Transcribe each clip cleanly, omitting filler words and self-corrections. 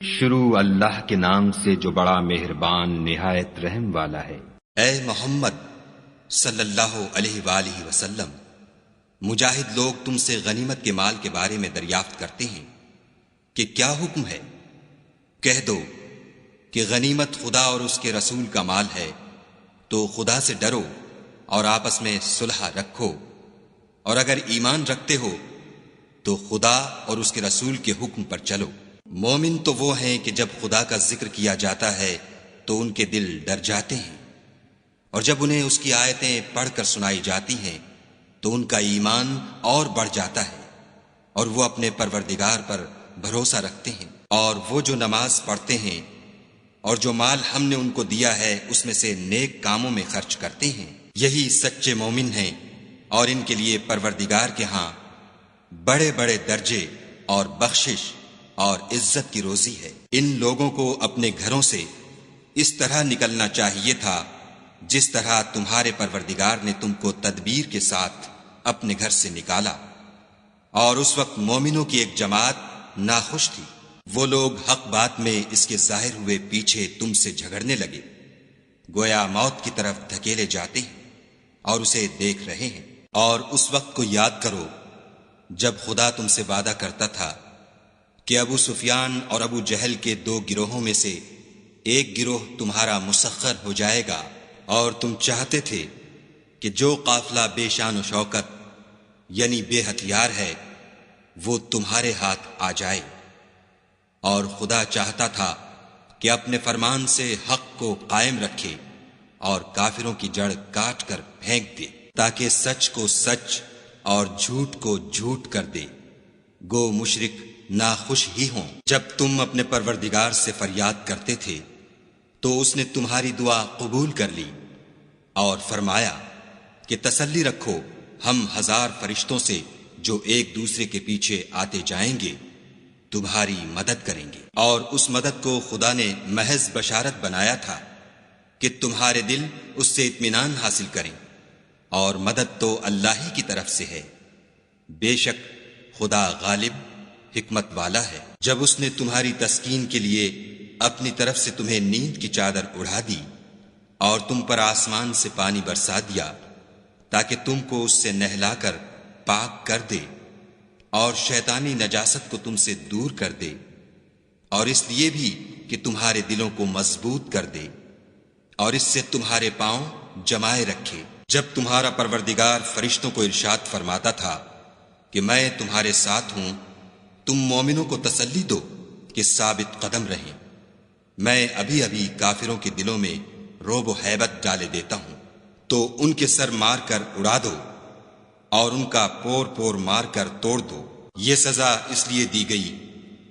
شروع اللہ کے نام سے جو بڑا مہربان نہایت رحم والا ہے۔ اے محمد صلی اللہ علیہ وآلہ وسلم، مجاہد لوگ تم سے غنیمت کے مال کے بارے میں دریافت کرتے ہیں کہ کیا حکم ہے؟ کہہ دو کہ غنیمت خدا اور اس کے رسول کا مال ہے، تو خدا سے ڈرو اور آپس میں صلح رکھو، اور اگر ایمان رکھتے ہو تو خدا اور اس کے رسول کے حکم پر چلو۔ مومن تو وہ ہیں کہ جب خدا کا ذکر کیا جاتا ہے تو ان کے دل ڈر جاتے ہیں، اور جب انہیں اس کی آیتیں پڑھ کر سنائی جاتی ہیں تو ان کا ایمان اور بڑھ جاتا ہے، اور وہ اپنے پروردگار پر بھروسہ رکھتے ہیں، اور وہ جو نماز پڑھتے ہیں اور جو مال ہم نے ان کو دیا ہے اس میں سے نیک کاموں میں خرچ کرتے ہیں، یہی سچے مومن ہیں، اور ان کے لیے پروردگار کے ہاں بڑے بڑے درجے اور بخشش اور عزت کی روزی ہے۔ ان لوگوں کو اپنے گھروں سے اس طرح نکلنا چاہیے تھا جس طرح تمہارے پروردگار نے تم کو تدبیر کے ساتھ اپنے گھر سے نکالا، اور اس وقت مومنوں کی ایک جماعت ناخوش تھی۔ وہ لوگ حق بات میں اس کے ظاہر ہوئے پیچھے تم سے جھگڑنے لگے، گویا موت کی طرف دھکیلے جاتے ہیں اور اسے دیکھ رہے ہیں۔ اور اس وقت کو یاد کرو جب خدا تم سے وعدہ کرتا تھا کہ ابو سفیان اور ابو جہل کے دو گروہوں میں سے ایک گروہ تمہارا مسخر ہو جائے گا، اور تم چاہتے تھے کہ جو قافلہ بے شان و شوکت یعنی بے ہتھیار ہے وہ تمہارے ہاتھ آ جائے، اور خدا چاہتا تھا کہ اپنے فرمان سے حق کو قائم رکھے اور کافروں کی جڑ کاٹ کر پھینک دے، تاکہ سچ کو سچ اور جھوٹ کو جھوٹ کر دے۔ گو مشرک ناخوش ہی ہوں۔ جب تم اپنے پروردگار سے فریاد کرتے تھے تو اس نے تمہاری دعا قبول کر لی اور فرمایا کہ تسلی رکھو، ہم 1000 فرشتوں سے جو ایک دوسرے کے پیچھے آتے جائیں گے تمہاری مدد کریں گے۔ اور اس مدد کو خدا نے محض بشارت بنایا تھا کہ تمہارے دل اس سے اطمینان حاصل کریں، اور مدد تو اللہ ہی کی طرف سے ہے، بے شک خدا غالب حکمت والا ہے۔ جب اس نے تمہاری تسکین کے لیے اپنی طرف سے تمہیں نیند کی چادر اڑا دی اور تم پر آسمان سے پانی برسا دیا تاکہ تم کو اس سے نہلا کر پاک کر دے، اور شیطانی نجاست کو تم سے دور کر دے، اور اس لیے بھی کہ تمہارے دلوں کو مضبوط کر دے اور اس سے تمہارے پاؤں جمائے رکھے۔ جب تمہارا پروردگار فرشتوں کو ارشاد فرماتا تھا کہ میں تمہارے ساتھ ہوں، تم مومنوں کو تسلی دو کہ ثابت قدم رہیں، میں ابھی ابھی کافروں کے دلوں میں رعب و ہیبت ڈالے دیتا ہوں، تو ان کے سر مار کر اڑا دو اور ان کا پور پور مار کر توڑ دو۔ یہ سزا اس لیے دی گئی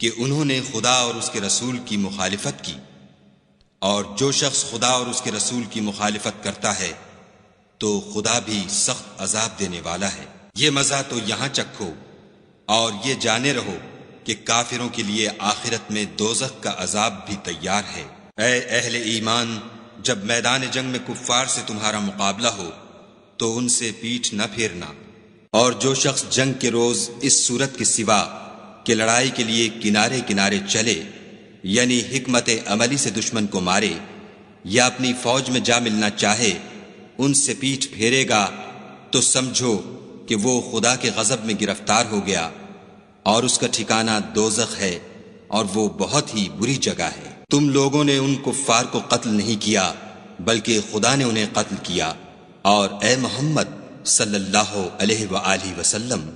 کہ انہوں نے خدا اور اس کے رسول کی مخالفت کی، اور جو شخص خدا اور اس کے رسول کی مخالفت کرتا ہے تو خدا بھی سخت عذاب دینے والا ہے۔ یہ مزہ تو یہاں چکھو اور یہ جانے رہو کہ کافروں کے لیے آخرت میں دوزخ کا عذاب بھی تیار ہے۔ اے اہل ایمان، جب میدان جنگ میں کفار سے تمہارا مقابلہ ہو تو ان سے پیٹھ نہ پھیرنا، اور جو شخص جنگ کے روز اس صورت کے سوا کہ لڑائی کے لیے کنارے کنارے چلے، یعنی حکمت عملی سے دشمن کو مارے یا اپنی فوج میں جا ملنا چاہے، ان سے پیٹھ پھیرے گا تو سمجھو کہ وہ خدا کے غضب میں گرفتار ہو گیا، اور اس کا ٹھکانہ دوزخ ہے، اور وہ بہت ہی بری جگہ ہے۔ تم لوگوں نے ان کفار کو قتل نہیں کیا بلکہ خدا نے انہیں قتل کیا، اور اے محمد صلی اللہ علیہ وآلہ وسلم،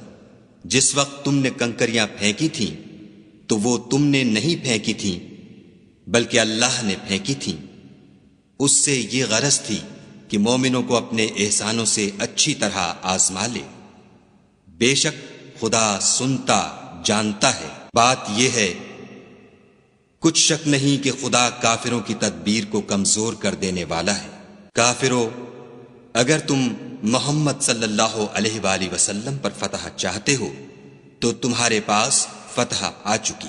جس وقت تم نے کنکریاں پھینکی تھیں تو وہ تم نے نہیں پھینکی تھیں بلکہ اللہ نے پھینکی تھیں۔ اس سے یہ غرض تھی کہ مومنوں کو اپنے احسانوں سے اچھی طرح آزما لے، بے شک خدا سنتا جانتا ہے۔ بات یہ ہے، کچھ شک نہیں کہ خدا کافروں کی تدبیر کو کمزور کر دینے والا ہے۔ کافروں، اگر تم محمد صلی اللہ علیہ وآلہ وسلم پر فتح چاہتے ہو تو تمہارے پاس فتح آ چکی۔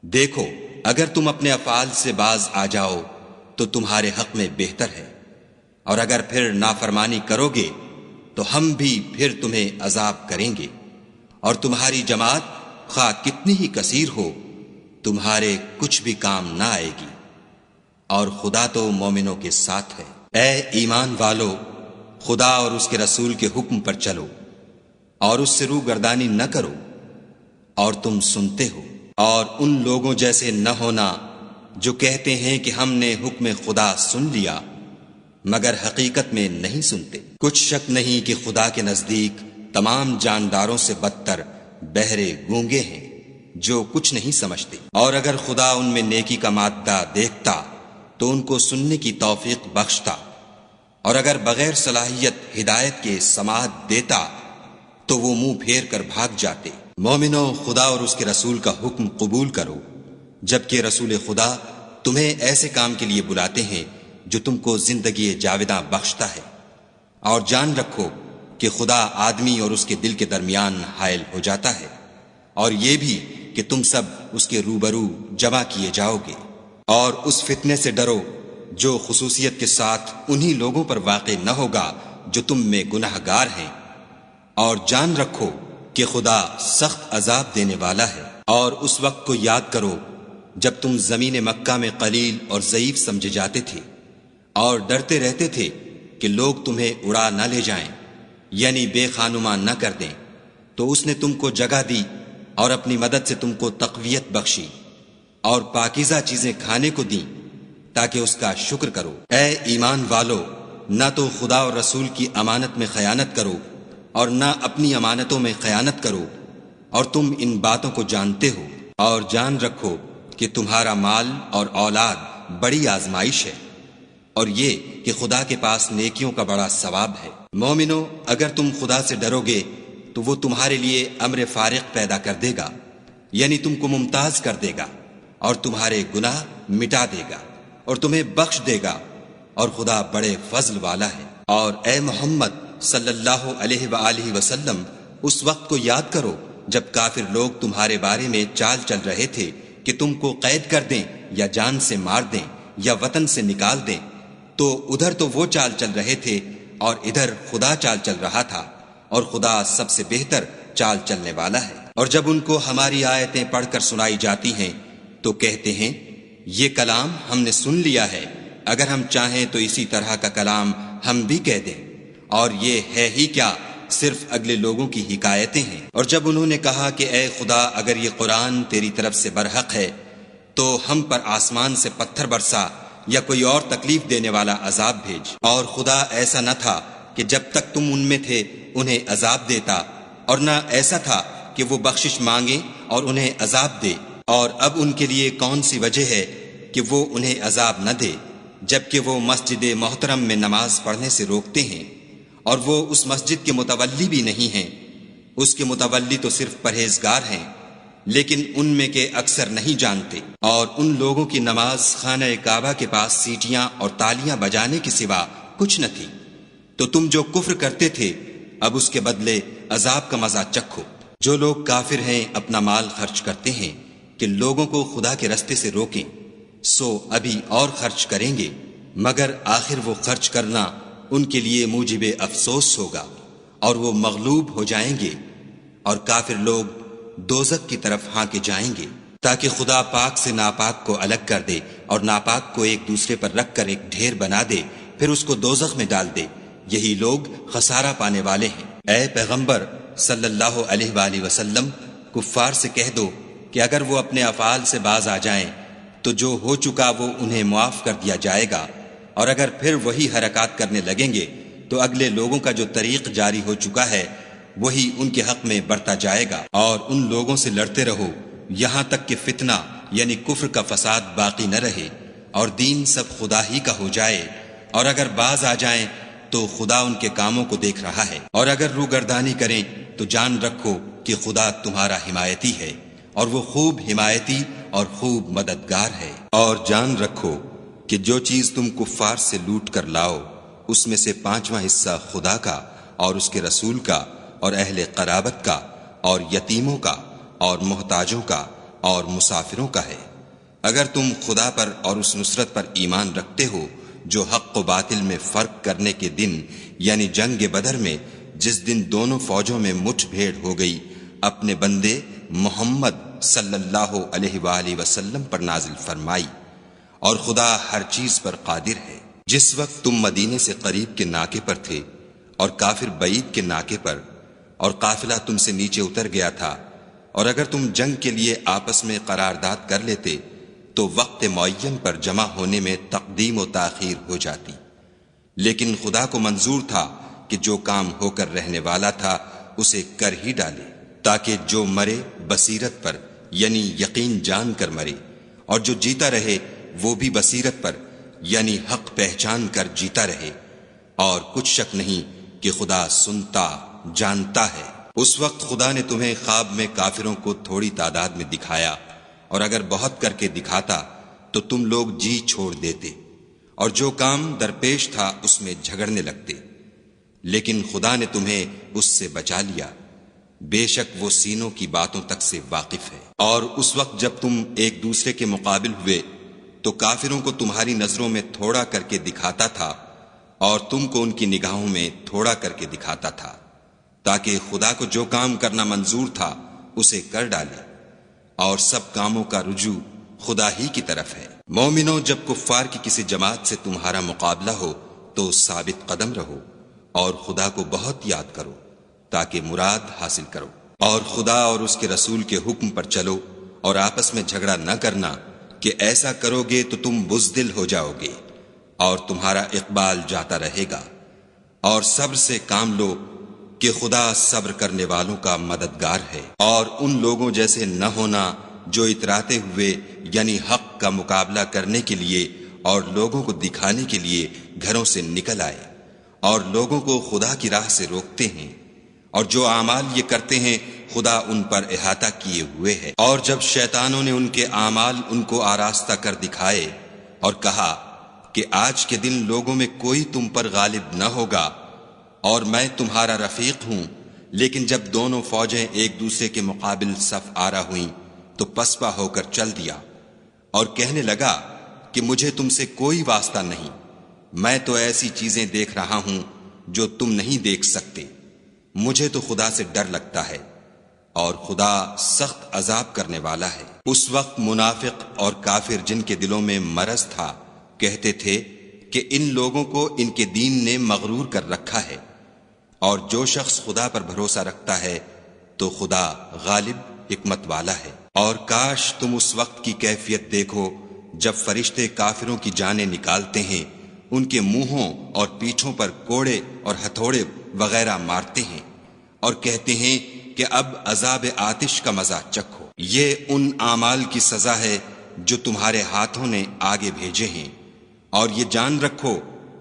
دیکھو، اگر تم اپنے افعال سے باز آ جاؤ تو تمہارے حق میں بہتر ہے، اور اگر پھر نافرمانی کرو گے تو ہم بھی پھر تمہیں عذاب کریں گے، اور تمہاری جماعت خواہ کتنی ہی کثیر ہو تمہارے کچھ بھی کام نہ آئے گی، اور خدا تو مومنوں کے ساتھ ہے۔ اے ایمان والو، خدا اور اس کے رسول کے حکم پر چلو اور اس سے روگردانی نہ کرو، اور تم سنتے ہو، اور ان لوگوں جیسے نہ ہونا جو کہتے ہیں کہ ہم نے حکم خدا سن لیا مگر حقیقت میں نہیں سنتے۔ کچھ شک نہیں کہ خدا کے نزدیک تمام جانداروں سے بدتر بہرے گونگے ہیں جو کچھ نہیں سمجھتے، اور اگر خدا ان میں نیکی کا مادہ دیکھتا تو ان کو سننے کی توفیق بخشتا، اور اگر بغیر صلاحیت ہدایت کے سماعت دیتا تو وہ منہ پھیر کر بھاگ جاتے۔ مومنو، خدا اور اس کے رسول کا حکم قبول کرو، جبکہ رسول خدا تمہیں ایسے کام کے لیے بلاتے ہیں جو تم کو زندگی جاوداں بخشتا ہے، اور جان رکھو کہ خدا آدمی اور اس کے دل کے درمیان حائل ہو جاتا ہے، اور یہ بھی کہ تم سب اس کے روبرو جمع کیے جاؤ گے، اور اس فتنے سے ڈرو جو خصوصیت کے ساتھ انہی لوگوں پر واقع نہ ہوگا جو تم میں گناہ گار ہیں، اور جان رکھو کہ خدا سخت عذاب دینے والا ہے۔ اور اس وقت کو یاد کرو جب تم زمین مکہ میں قلیل اور ضعیف سمجھے جاتے تھے اور ڈرتے رہتے تھے کہ لوگ تمہیں اڑا نہ لے جائیں، یعنی بے خانما نہ کر دیں، تو اس نے تم کو جگہ دی اور اپنی مدد سے تم کو تقویت بخشی اور پاکیزہ چیزیں کھانے کو دیں تاکہ اس کا شکر کرو۔ اے ایمان والو، نہ تو خدا اور رسول کی امانت میں خیانت کرو اور نہ اپنی امانتوں میں خیانت کرو، اور تم ان باتوں کو جانتے ہو، اور جان رکھو کہ تمہارا مال اور اولاد بڑی آزمائش ہے، اور یہ کہ خدا کے پاس نیکیوں کا بڑا ثواب ہے۔ مومنو، اگر تم خدا سے ڈرو گے تو وہ تمہارے لیے امر فارق پیدا کر دے گا، یعنی تم کو ممتاز کر دے گا اور تمہارے گناہ مٹا دے گا اور تمہیں بخش دے گا، اور خدا بڑے فضل والا ہے۔ اور اے محمد صلی اللہ علیہ وآلہ وسلم، اس وقت کو یاد کرو جب کافر لوگ تمہارے بارے میں چال چل رہے تھے کہ تم کو قید کر دیں یا جان سے مار دیں یا وطن سے نکال دیں، تو ادھر تو وہ چال چل رہے تھے اور ادھر خدا چال چل رہا تھا، اور خدا سب سے بہتر چال چلنے والا ہے۔ اور جب ان کو ہماری آیتیں پڑھ کر سنائی جاتی ہیں تو کہتے ہیں یہ کلام ہم نے سن لیا ہے، اگر ہم چاہیں تو اسی طرح کا کلام ہم بھی کہہ دیں، اور یہ ہے ہی کیا، صرف اگلے لوگوں کی حکایتیں ہیں۔ اور جب انہوں نے کہا کہ اے خدا، اگر یہ قرآن تیری طرف سے برحق ہے تو ہم پر آسمان سے پتھر برسا یا کوئی اور تکلیف دینے والا عذاب بھیج۔ اور خدا ایسا نہ تھا کہ جب تک تم ان میں تھے انہیں عذاب دیتا، اور نہ ایسا تھا کہ وہ بخشش مانگے اور انہیں عذاب دے۔ اور اب ان کے لیے کون سی وجہ ہے کہ وہ انہیں عذاب نہ دے، جبکہ وہ مسجد محترم میں نماز پڑھنے سے روکتے ہیں، اور وہ اس مسجد کے متولی بھی نہیں ہیں، اس کے متولی تو صرف پرہیزگار ہیں، لیکن ان میں کے اکثر نہیں جانتے۔ اور ان لوگوں کی نماز خانہ کعبہ کے پاس سیٹیاں اور تالیاں بجانے کے سوا کچھ نہ تھی، تو تم جو کفر کرتے تھے اب اس کے بدلے عذاب کا مزہ چکھو۔ جو لوگ کافر ہیں اپنا مال خرچ کرتے ہیں کہ لوگوں کو خدا کے رستے سے روکیں، سو ابھی اور خرچ کریں گے، مگر آخر وہ خرچ کرنا ان کے لیے موجب افسوس ہوگا، اور وہ مغلوب ہو جائیں گے، اور کافر لوگ دوزخ کی طرف ہانکے جائیں گے، تاکہ خدا پاک سے ناپاک کو الگ کر دے اور ناپاک کو ایک دوسرے پر رکھ کر ایک ڈھیر بنا دے، پھر اس کو دوزخ میں ڈال دے۔ یہی لوگ خسارہ پانے والے ہیں۔ اے پیغمبر صلی اللہ علیہ وآلہ وسلم، کفار سے کہہ دو کہ اگر وہ اپنے افعال سے باز آ جائیں تو جو ہو چکا وہ انہیں معاف کر دیا جائے گا، اور اگر پھر وہی حرکات کرنے لگیں گے تو اگلے لوگوں کا جو طریق جاری ہو چکا ہے وہی ان کے حق میں برتا جائے گا۔ اور ان لوگوں سے لڑتے رہو یہاں تک کہ فتنہ یعنی کفر کا فساد باقی نہ رہے اور دین سب خدا ہی کا ہو جائے، اور اگر باز آ جائیں تو خدا ان کے کاموں کو دیکھ رہا ہے، اور اگر روگردانی کریں تو جان رکھو کہ خدا تمہارا حمایتی ہے، اور وہ خوب حمایتی اور خوب مددگار ہے۔ اور جان رکھو کہ جو چیز تم کفار سے لوٹ کر لاؤ اس میں سے 5واں حصہ خدا کا اور اس کے رسول کا اور اہل قرابت کا اور یتیموں کا اور محتاجوں کا اور مسافروں کا ہے۔ اگر تم خدا پر اور اس نصرت پر ایمان رکھتے ہو جو حق و باطل میں فرق کرنے کے دن یعنی جنگ بدر میں، جس دن دونوں فوجوں میں مٹھ بھیڑ ہو گئی، اپنے بندے محمد صلی اللہ علیہ وآلہ وسلم پر نازل فرمائی، اور خدا ہر چیز پر قادر ہے۔ جس وقت تم مدینے سے قریب کے ناکے پر تھے اور کافر بعید کے ناکے پر، اور قافلہ تم سے نیچے اتر گیا تھا، اور اگر تم جنگ کے لیے آپس میں قرارداد کر لیتے تو وقت معین پر جمع ہونے میں تقدیم و تاخیر ہو جاتی، لیکن خدا کو منظور تھا کہ جو کام ہو کر رہنے والا تھا اسے کر ہی ڈالے، تاکہ جو مرے بصیرت پر یعنی یقین جان کر مرے، اور جو جیتا رہے وہ بھی بصیرت پر یعنی حق پہچان کر جیتا رہے، اور کچھ شک نہیں کہ خدا سنتا جانتا ہے۔ اس وقت خدا نے تمہیں خواب میں کافروں کو تھوڑی تعداد میں دکھایا، اور اگر بہت کر کے دکھاتا تو تم لوگ جی چھوڑ دیتے، اور جو کام درپیش تھا اس میں جھگڑنے لگتے، لیکن خدا نے تمہیں اس سے بچا لیا، بے شک وہ سینوں کی باتوں تک سے واقف ہے۔ اور اس وقت جب تم ایک دوسرے کے مقابل ہوئے تو کافروں کو تمہاری نظروں میں تھوڑا کر کے دکھاتا تھا، اور تم کو ان کی نگاہوں میں تھوڑا کر کے دکھاتا تھا، تاکہ خدا کو جو کام کرنا منظور تھا اسے کر ڈالے، اور سب کاموں کا رجوع خدا ہی کی طرف ہے۔ مومنوں، جب کفار کی کسی جماعت سے تمہارا مقابلہ ہو تو ثابت قدم رہو، اور خدا کو بہت یاد کرو تاکہ مراد حاصل کرو، اور خدا اور اس کے رسول کے حکم پر چلو، اور آپس میں جھگڑا نہ کرنا کہ ایسا کرو گے تو تم بزدل ہو جاؤ گے اور تمہارا اقبال جاتا رہے گا، اور صبر سے کام لو کہ خدا صبر کرنے والوں کا مددگار ہے۔ اور ان لوگوں جیسے نہ ہونا جو اتراتے ہوئے یعنی حق کا مقابلہ کرنے کے لیے اور لوگوں کو دکھانے کے لیے گھروں سے نکل آئے اور لوگوں کو خدا کی راہ سے روکتے ہیں، اور جو اعمال یہ کرتے ہیں خدا ان پر احاطہ کیے ہوئے ہے۔ اور جب شیطانوں نے ان کے اعمال ان کو آراستہ کر دکھائے اور کہا کہ آج کے دن لوگوں میں کوئی تم پر غالب نہ ہوگا اور میں تمہارا رفیق ہوں، لیکن جب دونوں فوجیں ایک دوسرے کے مقابل صف آرا ہوئیں تو پسپا ہو کر چل دیا اور کہنے لگا کہ مجھے تم سے کوئی واسطہ نہیں، میں تو ایسی چیزیں دیکھ رہا ہوں جو تم نہیں دیکھ سکتے، مجھے تو خدا سے ڈر لگتا ہے، اور خدا سخت عذاب کرنے والا ہے۔ اس وقت منافق اور کافر جن کے دلوں میں مرض تھا کہتے تھے کہ ان لوگوں کو ان کے دین نے مغرور کر رکھا ہے، اور جو شخص خدا پر بھروسہ رکھتا ہے تو خدا غالب حکمت والا ہے۔ اور کاش تم اس وقت کی کیفیت دیکھو جب فرشتے کافروں کی جانیں نکالتے ہیں، ان کے منہوں اور پیٹھوں پر کوڑے اور ہتھوڑے وغیرہ مارتے ہیں اور کہتے ہیں کہ اب عذاب آتش کا مزہ چکھو، یہ ان اعمال کی سزا ہے جو تمہارے ہاتھوں نے آگے بھیجے ہیں، اور یہ جان رکھو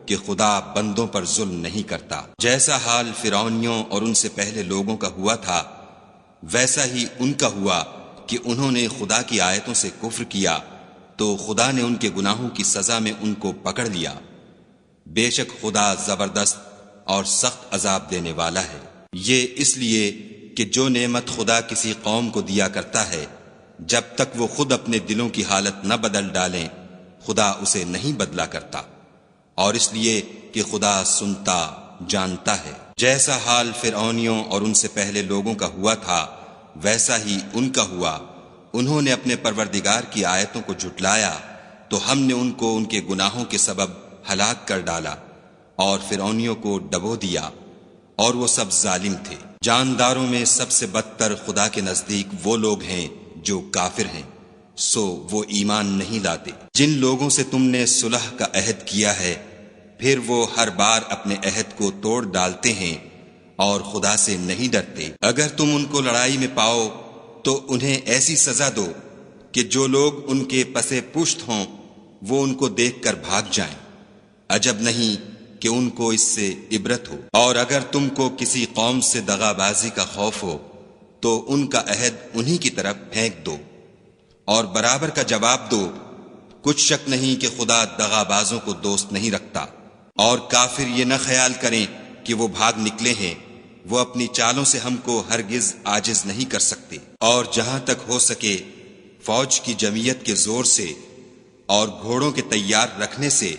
کہ خدا بندوں پر ظلم نہیں کرتا۔ جیسا حال فرعونیوں اور ان سے پہلے لوگوں کا ہوا تھا ویسا ہی ان کا ہوا کہ انہوں نے خدا کی آیتوں سے کفر کیا تو خدا نے ان کے گناہوں کی سزا میں ان کو پکڑ لیا، بے شک خدا زبردست اور سخت عذاب دینے والا ہے۔ یہ اس لیے کہ جو نعمت خدا کسی قوم کو دیا کرتا ہے جب تک وہ خود اپنے دلوں کی حالت نہ بدل ڈالیں خدا اسے نہیں بدلا کرتا، اور اس لیے کہ خدا سنتا جانتا ہے۔ جیسا حال فرعونیوں اور ان سے پہلے لوگوں کا ہوا تھا ویسا ہی ان کا ہوا، انہوں نے اپنے پروردگار کی آیتوں کو جھٹلایا تو ہم نے ان کو ان کے گناہوں کے سبب ہلاک کر ڈالا اور فرعونیوں کو ڈبو دیا، اور وہ سب ظالم تھے۔ جانداروں میں سب سے بدتر خدا کے نزدیک وہ لوگ ہیں جو کافر ہیں، سو وہ ایمان نہیں لاتے۔ جن لوگوں سے تم نے صلح کا عہد کیا ہے پھر وہ ہر بار اپنے عہد کو توڑ ڈالتے ہیں اور خدا سے نہیں ڈرتے۔ اگر تم ان کو لڑائی میں پاؤ تو انہیں ایسی سزا دو کہ جو لوگ ان کے پسے پشت ہوں وہ ان کو دیکھ کر بھاگ جائیں، عجب نہیں کہ ان کو اس سے عبرت ہو۔ اور اگر تم کو کسی قوم سے دغا بازی کا خوف ہو تو ان کا عہد انہی کی طرف پھینک دو اور برابر کا جواب دو، کچھ شک نہیں کہ خدا دغا بازوں کو دوست نہیں رکھتا۔ اور کافر یہ نہ خیال کریں کہ وہ بھاگ نکلے ہیں، وہ اپنی چالوں سے ہم کو ہرگز عاجز نہیں کر سکتے۔ اور جہاں تک ہو سکے فوج کی جمعیت کے زور سے اور گھوڑوں کے تیار رکھنے سے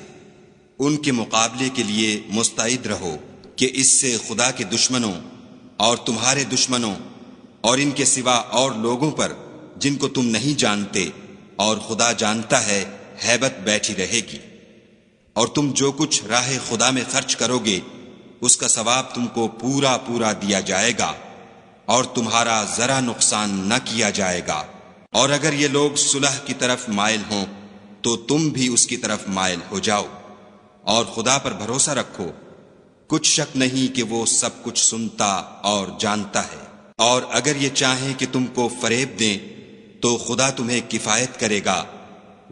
ان کے مقابلے کے لیے مستعد رہو کہ اس سے خدا کے دشمنوں اور تمہارے دشمنوں اور ان کے سوا اور لوگوں پر جن کو تم نہیں جانتے، اور خدا جانتا ہے، ہیبت بیٹھی رہے گی۔ اور تم جو کچھ راہ خدا میں خرچ کرو گے اس کا ثواب تم کو پورا پورا دیا جائے گا، اور تمہارا ذرا نقصان نہ کیا جائے گا۔ اور اگر یہ لوگ صلح کی طرف مائل ہوں تو تم بھی اس کی طرف مائل ہو جاؤ، اور خدا پر بھروسہ رکھو، کچھ شک نہیں کہ وہ سب کچھ سنتا اور جانتا ہے۔ اور اگر یہ چاہیں کہ تم کو فریب دیں تو خدا تمہیں کفایت کرے گا،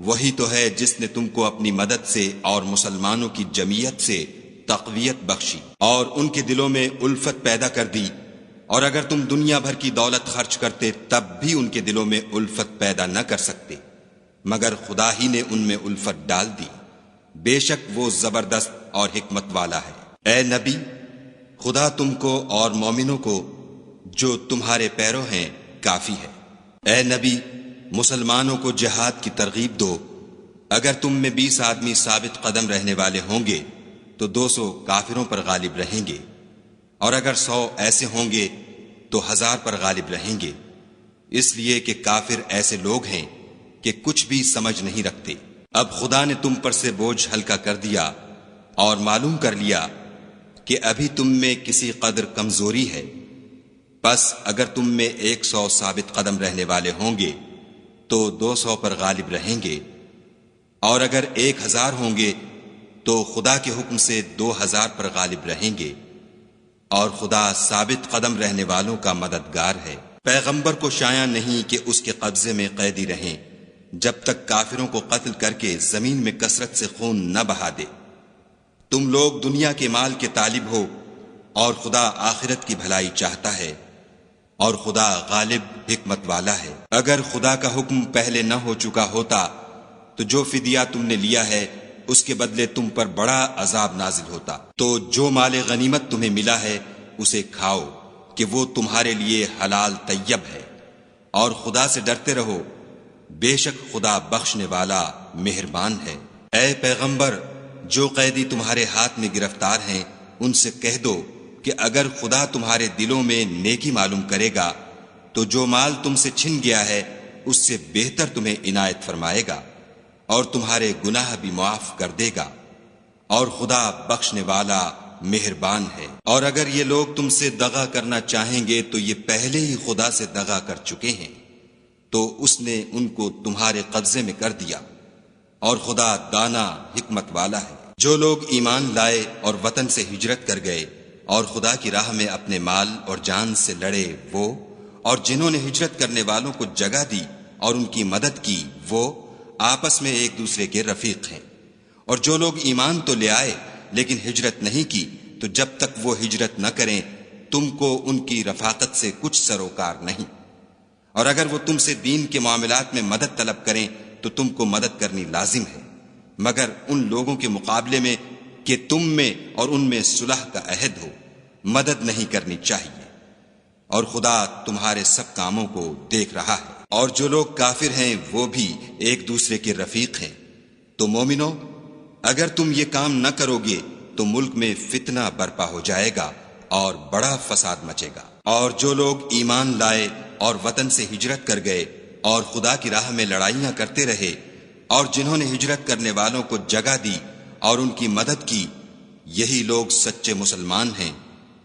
وہی تو ہے جس نے تم کو اپنی مدد سے اور مسلمانوں کی جمعیت سے تقویت بخشی اور ان کے دلوں میں الفت پیدا کر دی، اور اگر تم دنیا بھر کی دولت خرچ کرتے تب بھی ان کے دلوں میں الفت پیدا نہ کر سکتے، مگر خدا ہی نے ان میں الفت ڈال دی، بے شک وہ زبردست اور حکمت والا ہے۔ اے نبی، خدا تم کو اور مومنوں کو جو تمہارے پیرو ہیں کافی ہے۔ اے نبی، مسلمانوں کو جہاد کی ترغیب دو، اگر تم میں 20 آدمی ثابت قدم رہنے والے ہوں گے تو 200 کافروں پر غالب رہیں گے، اور اگر 100 ایسے ہوں گے تو 1000 پر غالب رہیں گے، اس لیے کہ کافر ایسے لوگ ہیں کہ کچھ بھی سمجھ نہیں رکھتے۔ اب خدا نے تم پر سے بوجھ ہلکا کر دیا اور معلوم کر لیا کہ ابھی تم میں کسی قدر کمزوری ہے، پس اگر تم میں 100 ثابت قدم رہنے والے ہوں گے تو 200 پر غالب رہیں گے، اور اگر 1000 ہوں گے تو خدا کے حکم سے 2000 پر غالب رہیں گے، اور خدا ثابت قدم رہنے والوں کا مددگار ہے۔ پیغمبر کو شایع نہیں کہ اس کے قبضے میں قیدی رہیں جب تک کافروں کو قتل کر کے زمین میں کثرت سے خون نہ بہا دے۔ تم لوگ دنیا کے مال کے طالب ہو اور خدا آخرت کی بھلائی چاہتا ہے، اور خدا غالب حکمت والا ہے۔ اگر خدا کا حکم پہلے نہ ہو چکا ہوتا تو جو فدیہ تم نے لیا ہے اس کے بدلے تم پر بڑا عذاب نازل ہوتا۔ تو جو مال غنیمت تمہیں ملا ہے اسے کھاؤ کہ وہ تمہارے لیے حلال طیب ہے، اور خدا سے ڈرتے رہو، بے شک خدا بخشنے والا مہربان ہے۔ اے پیغمبر، جو قیدی تمہارے ہاتھ میں گرفتار ہیں ان سے کہہ دو کہ اگر خدا تمہارے دلوں میں نیکی معلوم کرے گا تو جو مال تم سے چھن گیا ہے اس سے بہتر تمہیں عنایت فرمائے گا، اور تمہارے گناہ بھی معاف کر دے گا، اور خدا بخشنے والا مہربان ہے۔ اور اگر یہ لوگ تم سے دغا کرنا چاہیں گے تو یہ پہلے ہی خدا سے دغا کر چکے ہیں، تو اس نے ان کو تمہارے قبضے میں کر دیا، اور خدا دانا حکمت والا ہے۔ جو لوگ ایمان لائے اور وطن سے ہجرت کر گئے اور خدا کی راہ میں اپنے مال اور جان سے لڑے وہ، اور جنہوں نے ہجرت کرنے والوں کو جگہ دی اور ان کی مدد کی وہ آپس میں ایک دوسرے کے رفیق ہیں۔ اور جو لوگ ایمان تو لے آئے لیکن ہجرت نہیں کی تو جب تک وہ ہجرت نہ کریں تم کو ان کی رفاقت سے کچھ سروکار نہیں، اور اگر وہ تم سے دین کے معاملات میں مدد طلب کریں تو تم کو مدد کرنی لازم ہے، مگر ان لوگوں کے مقابلے میں کہ تم میں اور ان میں صلح کا عہد ہو مدد نہیں کرنی چاہیے، اور خدا تمہارے سب کاموں کو دیکھ رہا ہے۔ اور جو لوگ کافر ہیں وہ بھی ایک دوسرے کے رفیق ہیں۔ تو مومنو، اگر تم یہ کام نہ کرو گے تو ملک میں فتنہ برپا ہو جائے گا اور بڑا فساد مچے گا۔ اور جو لوگ ایمان لائے اور وطن سے ہجرت کر گئے اور خدا کی راہ میں لڑائیاں کرتے رہے، اور جنہوں نے ہجرت کرنے والوں کو جگہ دی اور ان کی مدد کی، یہی لوگ سچے مسلمان ہیں،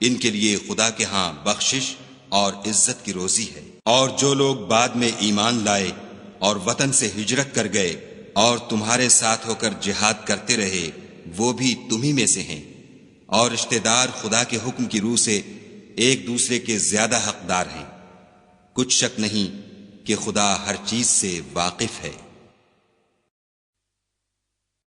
ان کے لیے خدا کے ہاں بخشش اور عزت کی روزی ہے۔ اور جو لوگ بعد میں ایمان لائے اور وطن سے ہجرت کر گئے اور تمہارے ساتھ ہو کر جہاد کرتے رہے، وہ بھی تمہی میں سے ہیں، اور رشتہ دار خدا کے حکم کی روح سے ایک دوسرے کے زیادہ حقدار ہیں۔ کچھ شک نہیں کہ خدا ہر چیز سے واقف ہے۔